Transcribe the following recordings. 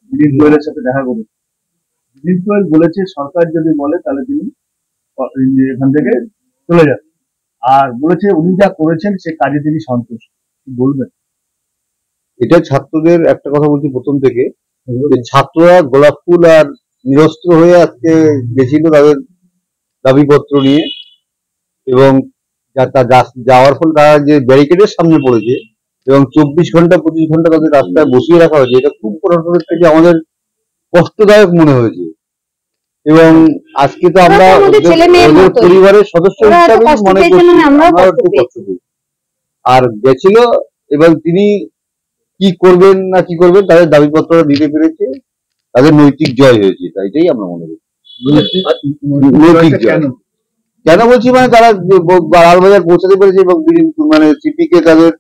বিনীত গোয়েলের সাথে দেখা করেছে। বিনীত গোয়েল বলেছে সরকার যদি বলে তাহলে তিনি এখান থেকে চলে যান, আর বলেছে উনি যা করেছেন সে কাজে তিনি সন্তুষ্ট। বলবেন? এটা ছাত্রদের একটা কথা বলছি প্রথম থেকে, ছাত্ররা গোলাপ ফুল আর নিরস্ত্র হয়ে আজকে গেছিল তাদের দাবিপত্র নিয়ে, এবং যাওয়ার ফলে তারা যে ব্যারিকেডের সামনে পড়েছে এবং 24 ঘন্টা 25 ঘন্টা তাদের রাস্তায় বসিয়ে রাখা হয়েছে, এটা খুব প্রশাসনের থেকে আমাদের কষ্টদায়ক মনে হয়েছে। এবং আজকে তো আমরা ওদের পরিবারের সদস্য হিসাবে মনে করছি আর গেছিল, এবং তিনি কি করবেন না কি করবেন তাদের দাবিপত্রটা দিতে পেরেছে, তাদের নৈতিক জয় হয়েছে, তাইটাই আমরা মনে করি। নৈতিক জয় কেন বলছি, মানে তারা লালবাজার পৌঁছাতে পেরেছে এবং মানে সিপি কে তাদের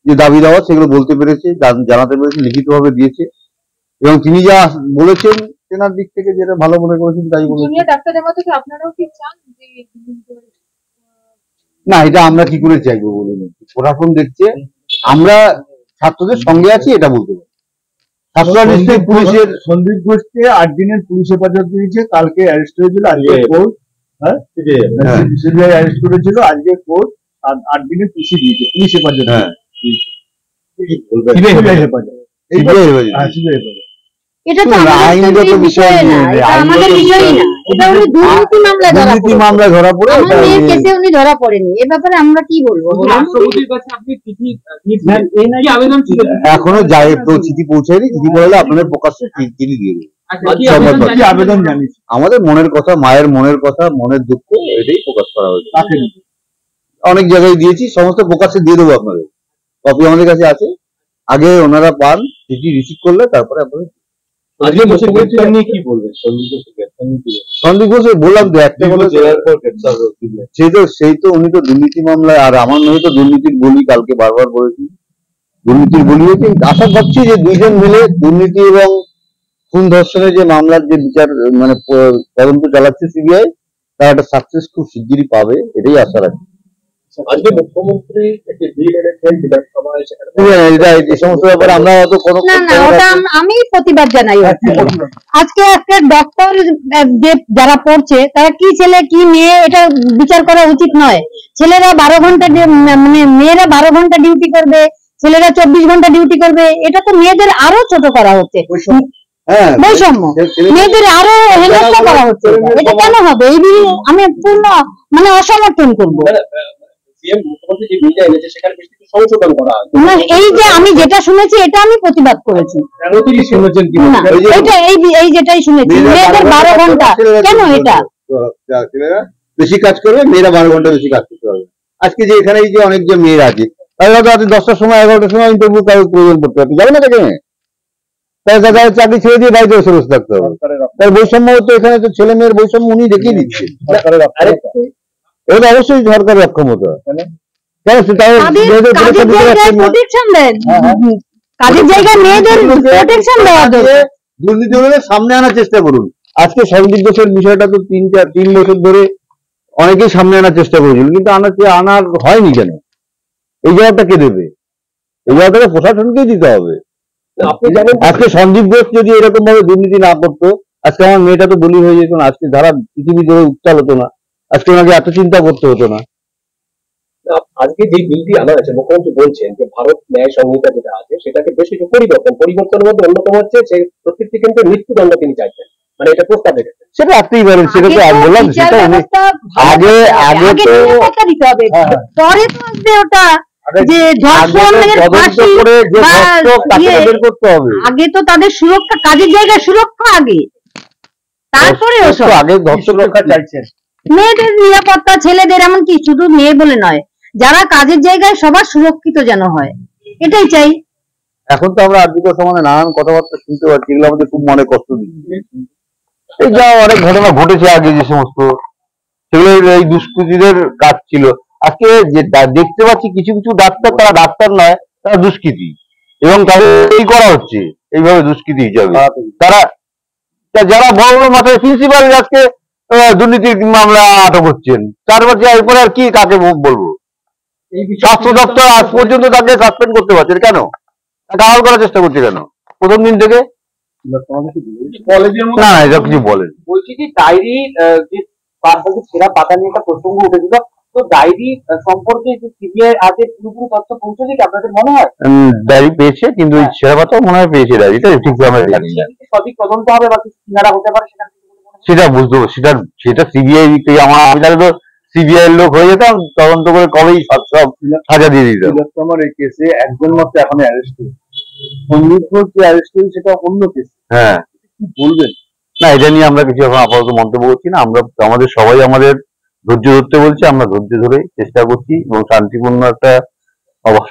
যে দাবি দেওয়া সেগুলো বলতে পেরেছে, জানাতে পেরেছে, লিখিতভাবে দিয়েছে, এবং তিনি যা বলেছেন তেনার দিক থেকে যেটা ভালো মনে করেছেন তাই বলেছেন। না, এটা আমরা কি করে চাইবো বলুন, প্রশাসন দেখছে, আমরা ছাত্রদের সঙ্গে আছি এটা বলতে পারি। ছাত্ররা নিশ্চয়ই পুলিশের সন্দীপ ঘোষকে 8 দিনের পুলিশ হেফাজত দিয়েছে, কালকে অ্যারেস্ট হয়েছিল, আজকে কোর্ট সিবিআই অ্যারেস্ট করেছিল, আজকে কোর্ট 8 দিনের পিসি দিয়েছে, পুলিশ হেফাজত। এটা তো আইনগত বিষয় না, এটা আমাদের বিষয় না, এটা উনি দুর্নীতি মামলায় ধরা পড়ে, আমার মেয়ের কেসে উনি ধরা পড়েনি, এ ব্যাপারে আমরা কি বলবো? রাষ্ট্রপতির কাছে আপনি চিঠি দিয়েছেন, এই নাকি আবেদন ছিল, এখনো যায় তো চিঠি পৌঁছায়নি, চিঠি পড়লে আপনাদের প্রকাশ্যে চিঠি দিয়ে দেবে। আবেদন জানিয়েছি, আমাদের মনের কথা, মায়ের মনের কথা, মনের দুঃখ, এটাই প্রকাশ করা হয়েছে। অনেক জায়গায় দিয়েছি, সমস্ত প্রকাশ্যে দিয়ে দেবো আপনাদের, কপি আমাদের কাছে আছে, আগে ওনারা পান, চিঠি রিসিভ করলে তারপরে আপনাদের। সন্দীপ ঘোষ বললাম তো একটা কথা, সেই তো উনি তো দুর্নীতি মামলায়, আর আমার নয় তো দুর্নীতির বলি, কালকে বারবার বলেছি দুর্নীতির বলি হয়েছে। আশা করছি যে দুইজন মিলে দুর্নীতি এবং খুন ধর্ষণের যে মামলার যে বিচার মানে তদন্ত চালাচ্ছে সিবিআই, তারা একটা সাকসেস খুব শিগগিরই পাবে, এটাই আশা রাখি। আজকে মুখ্যমন্ত্রী একটি বিল এনেছেন বিধানসভায়, এই সমস্ত ব্যাপারে আমরা হয়তো কোনো আমি প্রতিবাদ জানাই। আজকে একটা ডক্টর যে যারা পড়ছে তারা কি ছেলে কি মেয়ে এটা বিচার করা উচিত নয়। ছেলেরা 12 ঘন্টা মানে মেয়েরা 12 ঘন্টা ডিউটি করবে, ছেলেরা 24 ঘন্টা ডিউটি করবে, এটা তো মেয়েদের আরো ছোট করা হচ্ছে, বৈষম্য, মেয়েদের আরো হেনস্থা করা হচ্ছে। এটা কেন হবে? এই বিল আমি পূর্ণ মানে অসমর্থন করবো। এই যে আমি যেটা শুনেছি এটা আমি প্রতিবাদ করেছি, এই যেটাই শুনেছি মেয়েদের 12 ঘন্টা কেন, এটা বেশি কাজ করবে, মেয়েরা 12 ঘন্টা বেশি কাজ করতে পারবে। আজকে যে এখানে যে অনেক যে মেয়েরা আছে তারা হয়তো 10টার সময় 11টার সময় ইন্টারভিউ কারোর প্রয়োজন পড়তে পারবে, যাবে না তাকে, তাদের চাকরি ছেড়ে দিয়ে বাড়িতে বসে বসে থাকতে হবে। তার বৈষম্য তো এখানে তো ছেলে মেয়ের বৈষম্য উনি দেখিয়ে দিচ্ছে, এটা অবশ্যই সরকারের অক্ষমতা। দুর্নীতি হলে সামনে আনার চেষ্টা করুন। আজকে সন্দীপ ঘোষের বিষয়টা তো 3 বছর ধরে অনেকেই সামনে আনার চেষ্টা করেছিল, কিন্তু আনার হয়নি কেন? এই জবাবটা কে দেবে? এই জবাবটা প্রশাসনকেই দিতে হবে। আজকে সন্দীপ ঘোষ যদি এরকম ভাবে দুর্নীতি না করতো, আজকে আমার মেয়েটা তো বলি হয়ে যেত না, আজকে ধারা পৃথিবী ধরে উত্তাল হতো না, আজকে ওনাকে এত চিন্তা করতে হতো না। আজকে যে বিলটি আনা হয়েছে, মুখ্যমন্ত্রী বলছেন যে ভারত ন্যায় সংহিতা যেটা আছে সেটাকে বেশ কিছু পরিবর্তনের মধ্যে অন্যতম হচ্ছে যে প্রত্যেকটি ক্ষেত্রে মৃত্যুদণ্ড তিনি চাইছেন, মানে এটা প্রস্তাব রেখেছেন। সেটা আপনিই বলেন, সেটা তো বললাম, সেটা আগে তো দিতে হবে, পরে তো আসবে ওটা যে আগে তো তাদের সুরক্ষা, কাজের জায়গায় সুরক্ষা আগে, তারপরে আগে ধর্ষণ রক্ষা চাইছেন। মেয়েদের নিরাপত্তা, ছেলেদের, এমনকি শুধু মেয়ে বলে নয়, যারা কাজের জায়গায় সবার সুরক্ষিত যেন হয়, এটাই চাই। এখন তো আমরা আর্থিক সমানে নানান কথাবার্তা শুনতে পাচ্ছি, এগুলো আমাদের খুব মনে কষ্ট দিচ্ছে। এই যা অনেক ঘটনা ঘটেছে আগে, যে সমস্ত সেগুলো এই দুষ্কৃতীদের কাজ ছিল। আজকে যে দেখতে পাচ্ছি কিছু কিছু ডাক্তার, তারা ডাক্তার নয়, তারা দুষ্কৃতী, এবং তাদের এই করা হচ্ছে এইভাবে দুষ্কৃতী হিসাবে। তারা যারা বড় বড় মাথায় প্রিন্সিপাল আজকে দুর্নীতির মামলা আটক হচ্ছেন, 4 বছর এরপরে আর কি কাকে বলবো? স্বাস্থ্য দপ্তর আজ পর্যন্ত তাকে সাসপেন্ড করতে পারছে কেন? তাকে আড়াল করার চেষ্টা করছে কেন প্রথম দিন থেকে? কলেজের না এটা কিছু বলেন। বলছি যে ডায়েরি যে বারবাকি ছেঁড়া পাতা নিয়ে একটা প্রসঙ্গ উঠেছিল, তো ডায়েরি সম্পর্কে যে সিবিআই আজকে পুরোপুরি তথ্য পৌঁছেছে কি আপনাদের মনে হয়? ডায়েরি পেয়েছে, কিন্তু ওই ছেঁড়া পাতাও মনে হয় পেয়েছে ডায়েরিটা, ঠিক আমরা জানি না। সঠিক তদন্ত হবে বা কিছু কিনারা হতে পারে সেটা কি বলে মনে হয়? সেটা বুঝতে পারছি, সেটা সিবিআই দিক থেকে আমি তাহলে তো সিবিআই এর লোক হয়ে যেতাম, তদন্ত করে কবেই সব সাজা দিয়ে দিতাম। তিলোত্তমার এই কেসে একজন মাত্র এখন অ্যারেস্ট হয়েছে, সন্দীপ ঘোষ যে অ্যারেস্ট হয়েছে সেটা অন্য কেস। হ্যাঁ, কি বলবেন? না এটা নিয়ে আমরা কিছু এখন আপাতত মন্তব্য করছি না। আমরা আমাদের সবাই আমাদের ধৈর্য ধরতে বলছে, আমরা ধৈর্য ধরে চেষ্টা করছি এবং শান্তিপূর্ণ একটা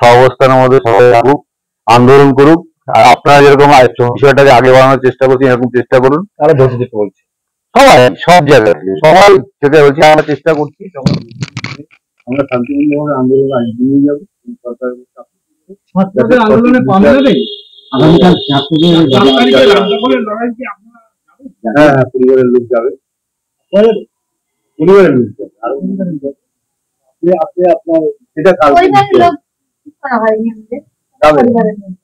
সহাবস্থান আমাদের সবাই রাখুক, আন্দোলন করুক। আর আপনারা যেরকম বিষয়টাকে আগে বাড়ানোর চেষ্টা করছেন, এরকম চেষ্টা করুন। তারা ধৈর্য দিতে বলছে। সবাই সব জায়গায় থেকে সবাই সেটা বলছি, আমরা চেষ্টা করছি। আমরা শান্তিপূর্ণভাবে আন্দোলন আগে নিয়ে যাবো। সরকারের ছাত্রদের আন্দোলনে কম যাবে? আগামীকাল ছাত্রদের হ্যাঁ হ্যাঁ, পরিবারের লোক যাবে, পরিবারের লোক যাবে, আর পরিবারের লোক আপনি আপনার সেটা কাল পরিবারের লোক করা হয়নি আমাদের। যাবে। পরিবারের লোক।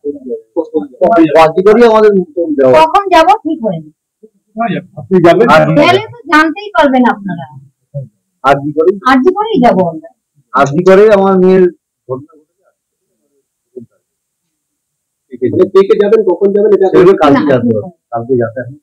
রাজ্যবাড়ি আমাদের উত্তম দেওয়া। কখন যাব ঠিক হয়নি, আপনি যাবেন? গেলে তো জানতেই পারবেন আপনারা। আজই করে আজই করেই যাবো আমরা। আজই করে আমার মেয়ের ঘটনা ঘটেছে। মানে কে কে যাবেন, কখন যাবেন, এটা সেগুলো কালকে না, যাতে হবে, কালকে যাতে হবে।